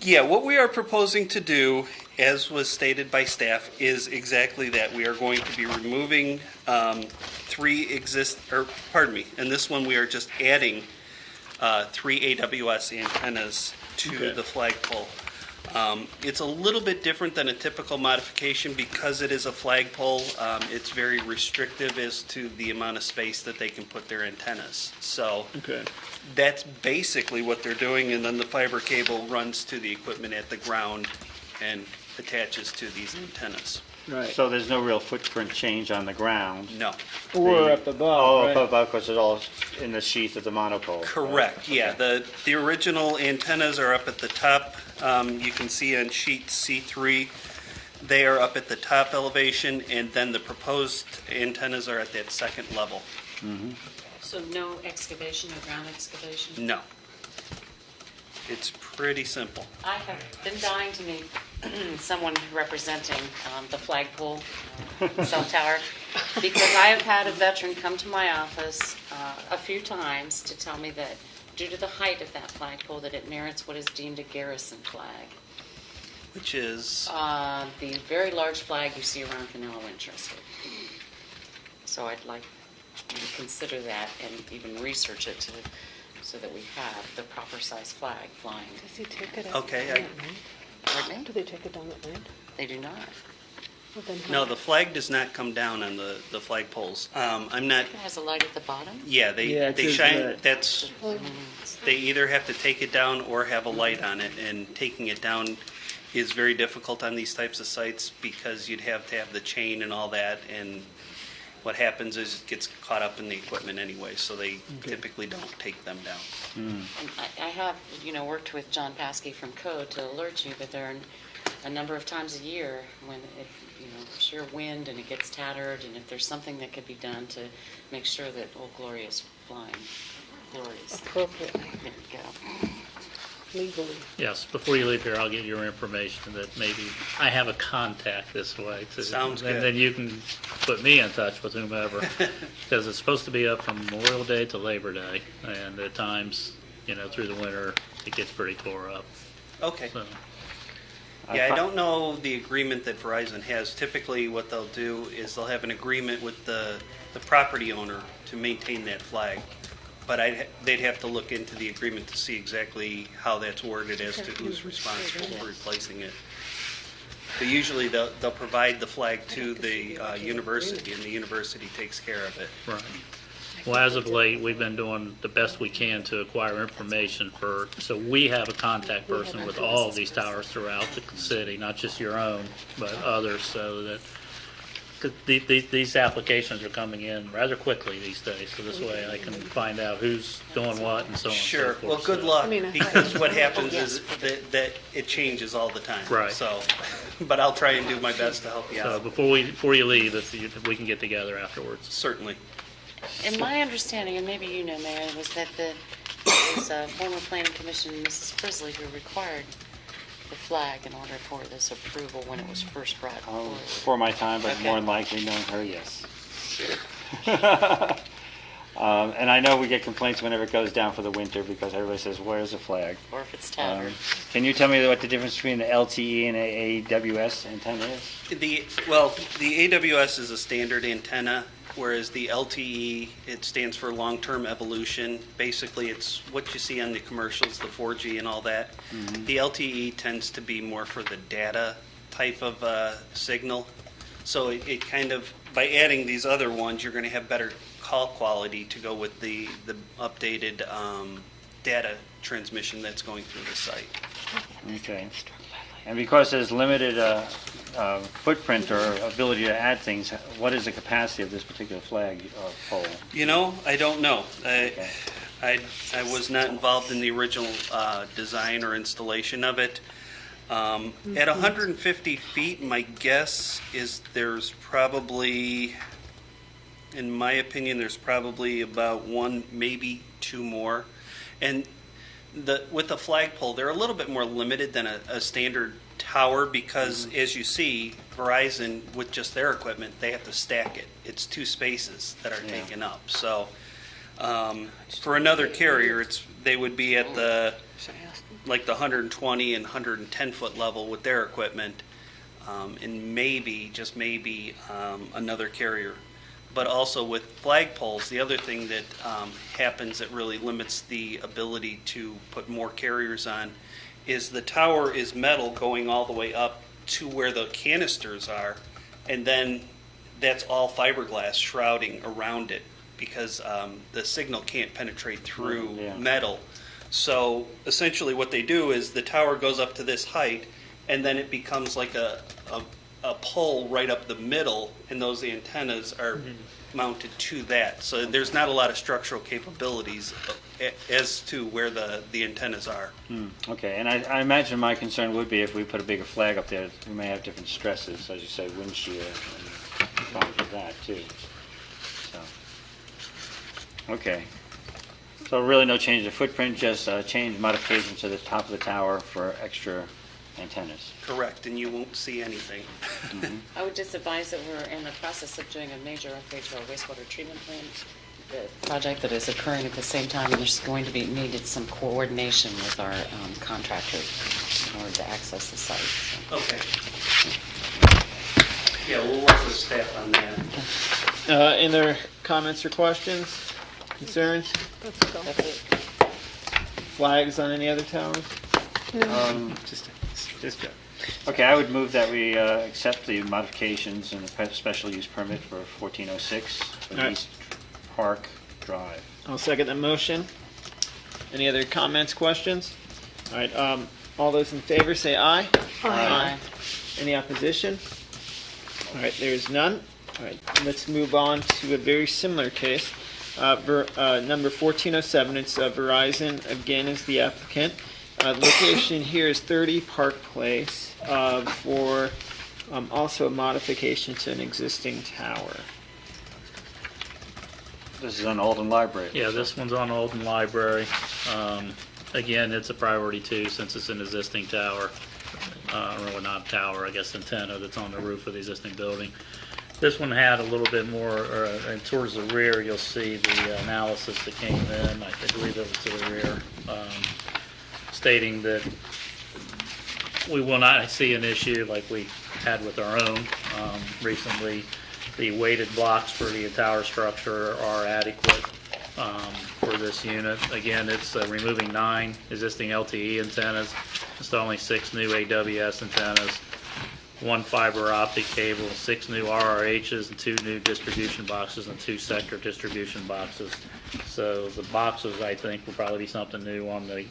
yeah, what we are proposing to do, as was stated by staff, is exactly that. We are going to be removing in this one we are just adding 3 AWS antennas to the flagpole. It's a little bit different than a typical modification because it is a flagpole. It's very restrictive as to the amount of space that they can put their antennas. So that's basically what they're doing, and then the fiber cable runs to the equipment at the ground and attaches to these antennas. Right. So there's no real footprint change on the ground? No. Or up above, Oh, right? up above, because it's all in the sheath of the monopole. Correct, yeah. The original antennas are up at the top. You can see on sheet C3, they are up at the top elevation, and then the proposed antennas are at that second level. So no excavation, no ground excavation? No. It's pretty simple. I have been dying to meet someone representing the flagpole cell tower, because I have had a veteran come to my office a few times to tell me that due to the height of that flagpole, that it merits what is deemed a garrison flag. Which is, The very large flag you see around Canal Winchester. So I'd like you to consider that and even research it so that we have the proper size flag flying. Does he take it out Okay, at night? Pardon me? Do they take it down at night? They do not. Well, then no, how- the flag does not come down on the flag poles. I'm not, It has a light at the bottom. yeah, Yeah, it they says shine, that. that's, they either have to take it down or have a light on it, and taking it down is very difficult on these types of sites because you'd have to have the chain and all that, and what happens is it gets caught up in the equipment anyway, so they typically don't take them down. And I have, worked with John Paskey from Code to alert you that there are a number of times a year when it, sheer wind and it gets tattered, and if there's something that could be done to make sure that Old Glory is flying glorious. Appropriately, There you go. legally. Yes, before you leave here, I'll get your information that maybe I have a contact this way. Sounds good. And then you can put me in touch with whomever, because it's supposed to be up from Memorial Day to Labor Day, and at times, through the winter, it gets pretty tore up. Okay. So, Yeah, I don't know the agreement that Verizon has. Typically, what they'll do is they'll have an agreement with the property owner to maintain that flag. But they'd have to look into the agreement to see exactly how that's worded as to who's responsible for replacing it. But usually they'll provide the flag to the university, and the university takes care of it. right. Well, as of late, we've been doing the best we can to acquire information so we have a contact person with all of these towers throughout the city, not just your own, but others, so that 'cause these applications are coming in rather quickly these days, so this way I can find out who's doing what and so on and so Sure. forth. Well, good So- luck, because what happens is that it changes all the time. Right. So, but I'll try and do my best to help you So out. before you leave, if we can get together afterwards. Certainly. And my understanding, and maybe you know, Mayor, was that it was former Planning Commission, Mrs. Frisley, who required the flag in order for this approval when it was first brought forward. Before my time, but Okay. more than likely knowing her, yes. And I know we get complaints whenever it goes down for the winter because everybody says, where's the flag? Or if it's tattered. Can you tell me what the difference between the LTE and a AWS antenna is? The AWS is a standard antenna, whereas the LTE, it stands for long-term evolution. Basically, it's what you see on the commercials, the 4G and all that. The LTE tends to be more for the data type of signal. So it kind of, by adding these other ones, you're going to have better call quality to go with the updated data transmission that's going through the site. Okay. And because there's limited footprint or ability to add things, what is the capacity of this particular flag pole? I don't know. I was not involved in the original design or installation of it. At 150 feet, my guess is there's probably, in my opinion, there's probably about one, maybe two more. And with the flagpole, they're a little bit more limited than a standard tower because, as you see, Verizon, with just their equipment, they have to stack it. It's two spaces that are taken up. So for another carrier, they would be at the 120 and 110 foot level with their equipment, and maybe, just maybe, another carrier. But also with flagpoles, the other thing that happens that really limits the ability to put more carriers on is the tower is metal going all the way up to where the canisters are, and then that's all fiberglass shrouding around it because the signal can't penetrate through metal. So essentially what they do is the tower goes up to this height, and then it becomes like a pole right up the middle, and those antennas are mounted to that. So there's not a lot of structural capabilities as to where the antennas are. Okay, and I imagine my concern would be if we put a bigger flag up there, we may have different stresses, as you say, wind shear and problems with that too. So, okay. So really no change to footprint, just change modification to the top of the tower for extra antennas. Correct, and you won't see anything. I would just advise that we're in the process of doing a major upgrade to our wastewater treatment plant. The project that is occurring at the same time, and there's going to be needed some coordination with our contractor in order to access the site. So. Okay. Yeah, we'll work with staff on that. Any other comments or questions, concerns, That's it. flags on any other towers? Just joke. Okay, I would move that we accept the modifications in the special use permit for 1406 for All right. East Park Drive. I'll second the motion. Any other comments, questions? All right, all those in favor say aye. Aye. Any opposition? All right, there's none. All right, let's move on to a very similar case. Number 1407, it's Verizon, again, is the applicant. Location here is 30 Park Place for also a modification to an existing tower. This is on Alden Library. Yeah, this one's on Alden Library. Again, it's a priority too, since it's an existing tower. Really not a tower, I guess antenna that's on the roof of the existing building. This one had a little bit more, and towards the rear, you'll see the analysis that came in. I believe it was to the rear, stating that we will not see an issue like we had with our own recently. The weighted blocks for the tower structure are adequate for this unit. Again, it's removing 9 existing LTE antennas, installing 6 new AWS antennas, 1 fiber optic cable, 6 new RRHs, and 2 new distribution boxes, and 2 sector distribution boxes. So the boxes, I think, will probably be something new on the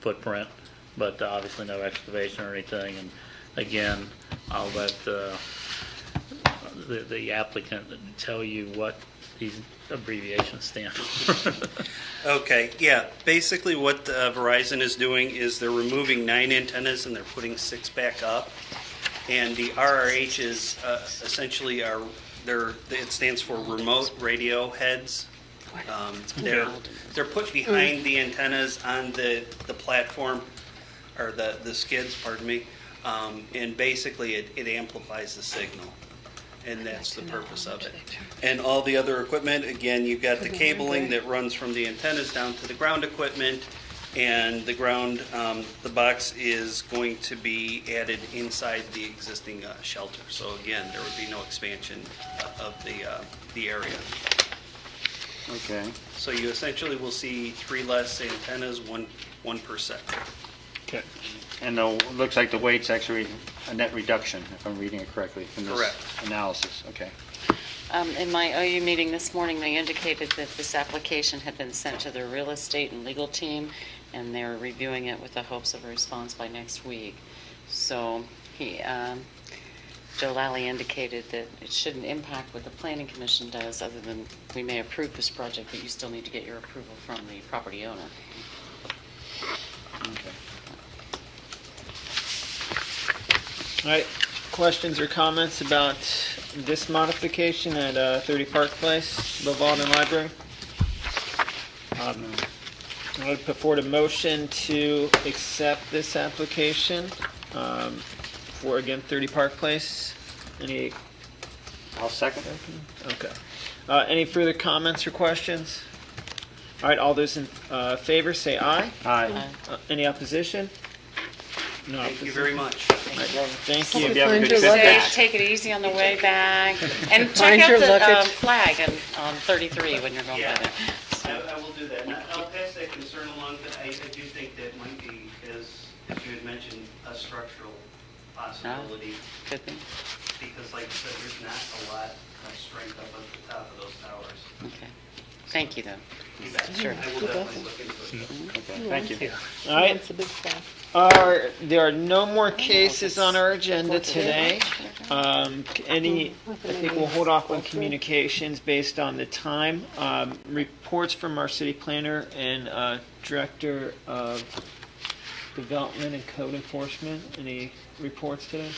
footprint, but obviously no excavation or anything. And again, I'll let the applicant tell you what these abbreviations stand for. Okay, yeah. Basically, what Verizon is doing is they're removing 9 antennas and they're putting 6 back up. And the RRHs essentially are it stands for remote radio heads. They're put behind the antennas on the platform, or the skids, pardon me. And basically, it amplifies the signal. And that's the purpose of it. And all the other equipment, again, you've got the cabling that runs from the antennas down to the ground equipment, and the ground, the box is going to be added inside the existing shelter. So again, there would be no expansion of the area. Okay. So you essentially will see 3 less antennas, one per sector. Okay. And it looks like the weight's actually a net reduction, if I'm reading it correctly, from this Correct. analysis. Okay. In my OU meeting this morning, they indicated that this application had been sent to their real estate and legal team, and they're reviewing it with the hopes of a response by next week. So Joe Lally indicated that it shouldn't impact what the Planning Commission does, other than we may approve this project, but you still need to get your approval from the property owner. Okay. All right, questions or comments about this modification at 30 Park Place, above Alden Library? I would put forward a motion to accept this application for, again, 30 Park Place. Any? I'll second. Okay. Any further comments or questions? All right, all those in favor say aye. Aye. Any opposition? No Thank you very much. Thank you. Hope you have a find good your trip luggage. back. Take it easy on the way back, and check Find out your the luggage. flag on 33 when you're going by there. I will do that. And I'll pass that concern along, but I do think that might be, as you had mentioned, a structural possibility. Could be. Because like I said, there's not a lot of strength up at the top of those towers. Okay. Thank you, though. You bet. Sure. I will definitely look into it. Okay. Thank you. All right. It's a big flag. There are no more cases on our agenda today. I think we'll hold off on communications based on the time. Reports from our city planner and director of development and code enforcement. Any reports today?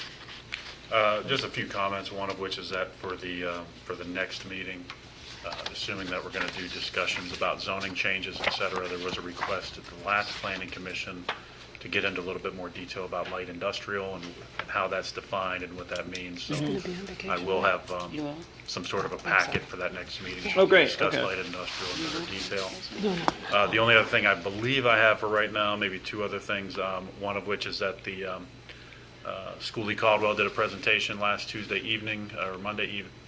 Just a few comments, one of which is that for the next meeting, assuming that we're going to do discussions about zoning changes, et cetera, there was a request at the last planning commission to get into a little bit more detail about light industrial and how that's defined and what that means. So I will have You will? some sort of a packet for that next meeting. Oh, great. Discuss Okay. light industrial in more detail. The only other thing I believe I have for right now, maybe 2 other things, one of which is that the Schooley Caldwell did a presentation last Tuesday evening, or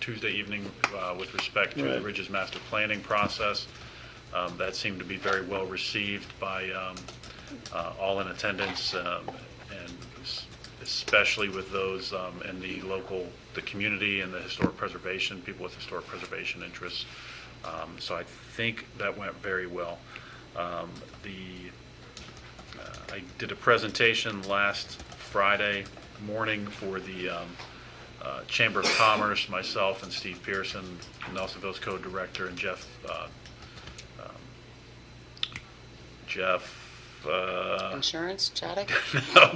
Tuesday evening, with respect to the Right. Ridges master planning process. That seemed to be very well received by all in attendance, and especially with those in the community and the historic preservation, people with historic preservation interests. So I think that went very well. I did a presentation last Friday morning for the Chamber of Commerce, myself and Steve Pearson, Nelsonville's co-director, and Jeff Insurance, Chaddock?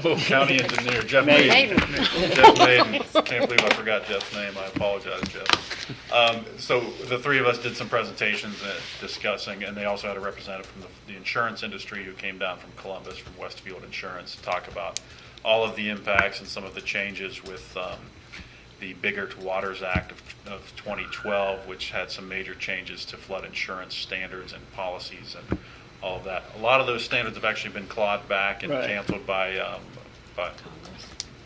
no, county engineer, Jeff Maiden. Maiden. Jeff Maiden. Can't believe I forgot Jeff's name. I apologize, Jeff. So the three of us did some presentations discussing, and they also had a representative from the insurance industry who came down from Columbus, from Westfield Insurance, to talk about all of the impacts and some of the changes with the Bigger to Waters Act of 2012, which had some major changes to flood insurance standards and policies and all of that. A lot of those standards have actually been clawed back and Right. canceled by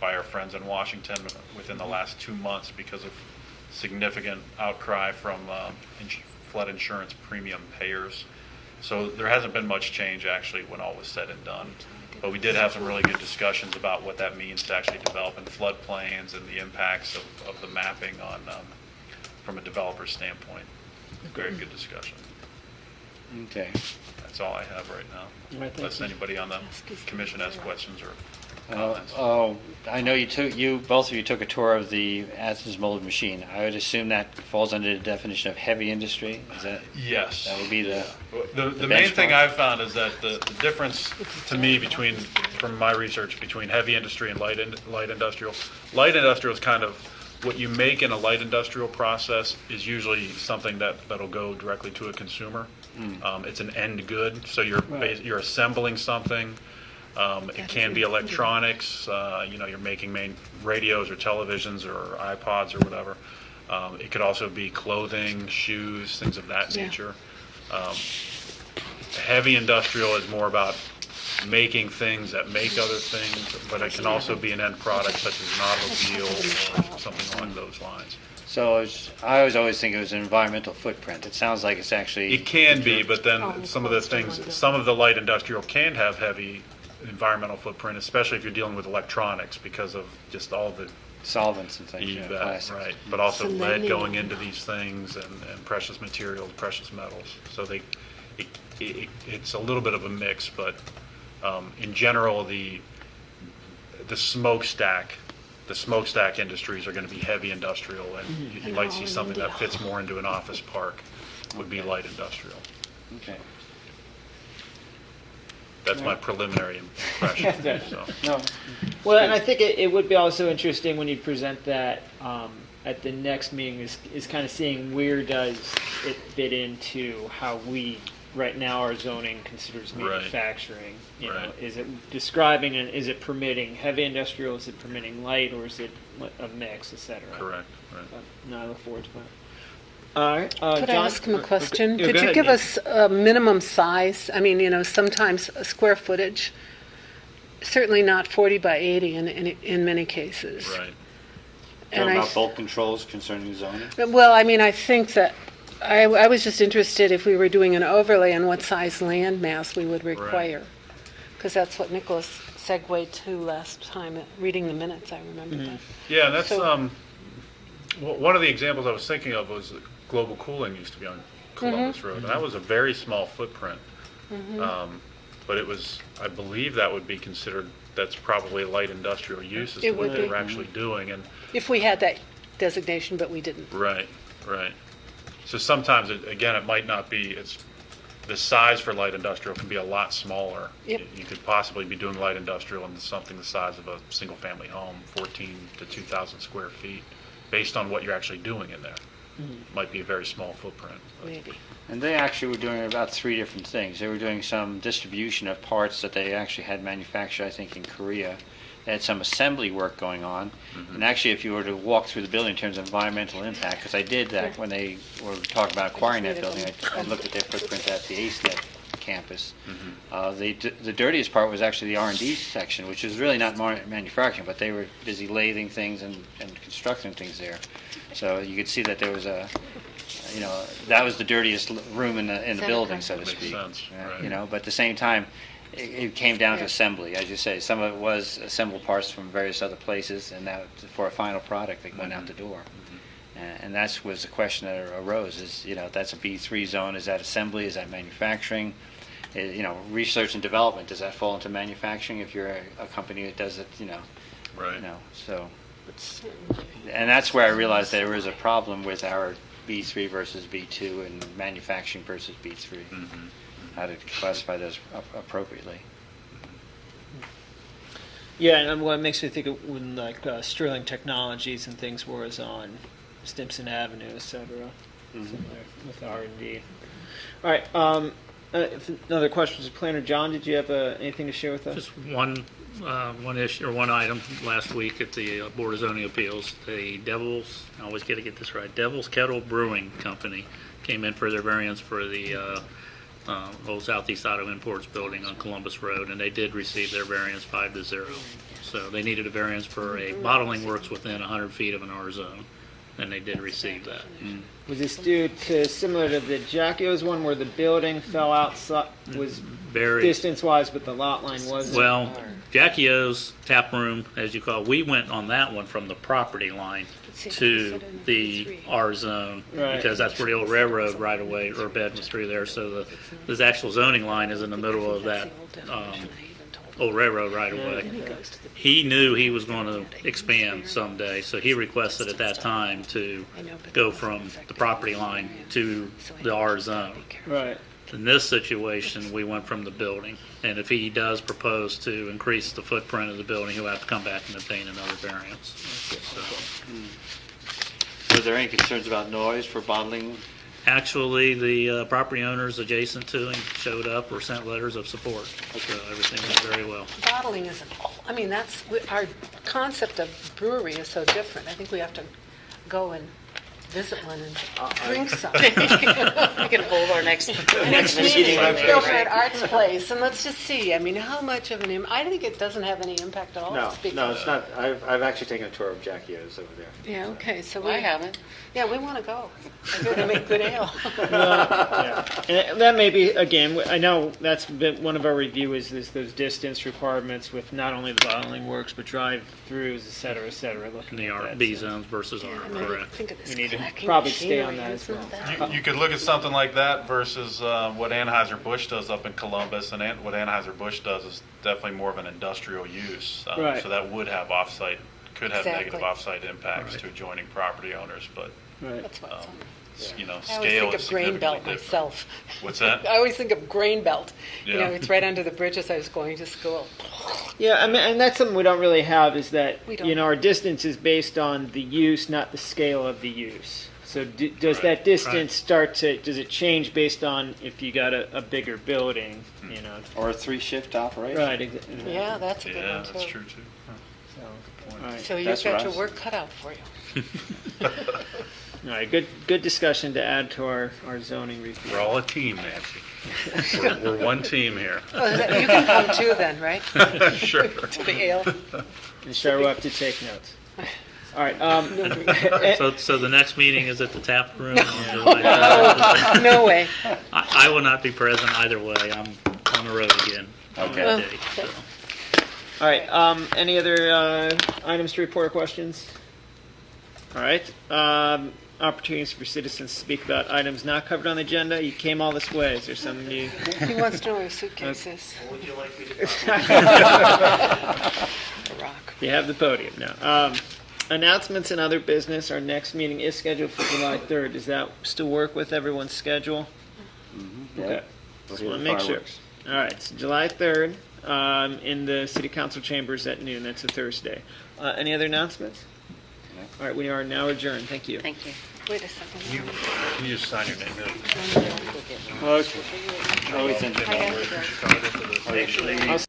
our friends in Washington within the last 2 months because of significant outcry from flood insurance premium payers. So there hasn't been much change actually when all was said and done. But we did have some really good discussions about what that means to actually develop in floodplains and the impacts of the mapping on from a developer standpoint. Very good discussion. Okay. That's all I have right now. All right, thank Unless you. anybody on the commission has questions or Oh, comments. I know both of you took a tour of the Athens molded machine. I would assume that falls under the definition of heavy industry. Is that? Yes. That would be the main thing benchmark. I've found is that the difference to me from my research between heavy industry and light industrial is kind of what you make in a light industrial process is usually something that'll go directly to a consumer. It's an end good, so you're assembling something. It can be electronics. You're making main radios or televisions or iPods or whatever. It could also be clothing, shoes, things of that nature. Heavy industrial is more about making things that make other things, but it can also be an end product such as an automobile or something along those lines. So I always think it was an environmental footprint. It sounds like it's actually. It can be, but then some of the light industrial can have heavy environmental footprint, especially if you're dealing with electronics because of just all the Solvents and things. Plastics. right, but also lead going into these things and precious materials, precious metals. So it's a little bit of a mix, but in general, the smokestack industries are going to be heavy industrial, and you might see something that fits more into an office park would be light industrial. Okay. That's my preliminary impression. So. No. Well, and I think it would be also interesting when you present that at the next meeting is kind of seeing where does it fit into how we right now our zoning considers manufacturing. You know, is it describing and is it permitting heavy industrial? Is it permitting light, or is it a mix, etc.? Correct. Right. No, I look forward to that. All right. Could I John? ask him a question? Go Could you ahead, give yeah. us a minimum size? I mean, sometimes a square footage, certainly not 40 by 80 in many cases. Right. Talking about bulk controls concerning zoning? Well, I mean, I think that I was just interested if we were doing an overlay on what size land mass we would require. Because that's what Nicholas segued to last time, reading the minutes, I remember that. Yeah, and that's So- one of the examples I was thinking of was Global Cooling used to be on Columbus Road, and that was a very small footprint. But it was, I believe that would be considered, that's probably light industrial use as to It what would they be. were actually doing. And If we had that designation, but we didn't. Right. So sometimes, it might not be, the size for light industrial can be a lot smaller. Yep. You could possibly be doing light industrial in something the size of a single-family home, 14 to 2,000 square feet, based on what you're actually doing in there. Might be a very small footprint. but- Maybe. And they actually were doing about 3 different things. They were doing some distribution of parts that they actually had manufactured, I think, in Korea. They had some assembly work going on. And actually, if you were to walk through the building in terms of environmental impact, because I did that when they were talking about acquiring that building, I looked at their footprint at the ASTEC campus. The dirtiest part was actually the R&D section, which is really not manufacturing, but they were busy lathing things and constructing things there. So you could see that there was that was the dirtiest room in the building, so to Makes speak. sense, right. But at the same time, it came down to assembly, as you say. Some of it was assembled parts from various other places, and that for a final product that went out the door. And that was the question that arose: is that's a B3 zone? Is that assembly? Is that manufacturing? Research and development, does that fall into manufacturing if you're a company that does it? Right. So, and that's where I realized there is a problem with our B3 versus B2 and manufacturing versus B3. How to classify those appropriately. Yeah, and what makes me think of when like Sterling Technologies and things was on Stimson Avenue, et cetera, similar with R&D. All right. If another question is Planner John, did you have anything to share with us? Just one issue or one item last week at the Board of Zoning Appeals. The Devil's, I always got to get this right, Devil's Kettle Brewing Company came in for their variance for the old Southeast Auto Imports building on Columbus Road, and they did receive their variance 5-0. So they needed a variance for a bottling works within 100 feet of an R zone, and they did receive that. Was this due to similar to the Jackios one where the building fell outside, was Very distance-wise, but the lot line wasn't? well. Jackie O's tap room, as you call it, we went on that one from the property line to the R zone, Right. because that's where the old railroad right away or bed was through there. So the actual zoning line is in the middle of that old railroad right away. He knew he was going to expand someday, so he requested at that time to go from the property line to the R zone. Right. In this situation, we went from the building, and if he does propose to increase the footprint of the building, he'll have to come back and obtain another variance. So, Was there any concerns about noise for bottling? actually, the property owners adjacent to him showed up or sent letters of support, so everything went very well. Bottling isn't, I mean, our concept of brewery is so different. I think we have to go and visit one and drink something. We can hold our next Next meeting. meeting, over at Art's Place, and let's just see, I mean, how much of an, I think it doesn't have any impact at all. No, to speak no, of. it's not. I've actually taken a tour of Jackie O's over there. Yeah, okay, so I haven't. Yeah, we want to go. I hear they make good ale. Yeah. And that may be, again, I know that's been one of our review is those distance requirements with not only the bottling works, but drive-throughs, et cetera, In looking the at that. B zones versus R, Maybe correct. think of this We need to clacking probably stay on machinery, that as isn't well. that- You could look at something like that versus what Anheuser-Busch does up in Columbus, and what Anheuser-Busch does is definitely more of an industrial use. Right. So that would have could have Exactly. negative offsite impacts Right. to adjoining property owners, but, Right. That's what it's on. you know, I always scale think is of Grain significantly Belt different. myself. What's that? I always think of Grain Belt. You Yeah. know, it's right under the bridge as I was going to school. Yeah, I mean, and that's something we don't really have is that, We don't. you know, our distance is based on the use, not the scale of the use. So does that distance does it change based on if you got a bigger building, you know? Or a 3-shift operation. Right, exactly. Yeah, that's a good Yeah, one too. that's true too. So, all right. So you've That's what got I your was- work cut out for you. All right, good discussion to add to our zoning review. We're all a team, Nancy. We're one team here. Oh, you can come too then, right? Sure. To the ale. And sure, we'll have to take notes. All right. So the next meeting is at the tap room on July 3rd. No way. I will not be present either way. I'm on the road again on Okay. that day. So. All right. Any other items to report or questions? All right. Opportunities for citizens to speak about items not covered on the agenda. You came all this way. Is there something you? He wants to know where his suitcase is. What would you like me to A rock. You have the podium now. Announcements and other business. Our next meeting is scheduled for July 3rd. Does that still work with everyone's schedule? Okay. Just want to make sure. All right. It's July 3rd in the City Council chambers at noon. That's a Thursday. Any other announcements? All right. We are now adjourned. Thank you. Thank you. Wait a second. Can you just sign your name? Okay. Always in. I have to go. I'll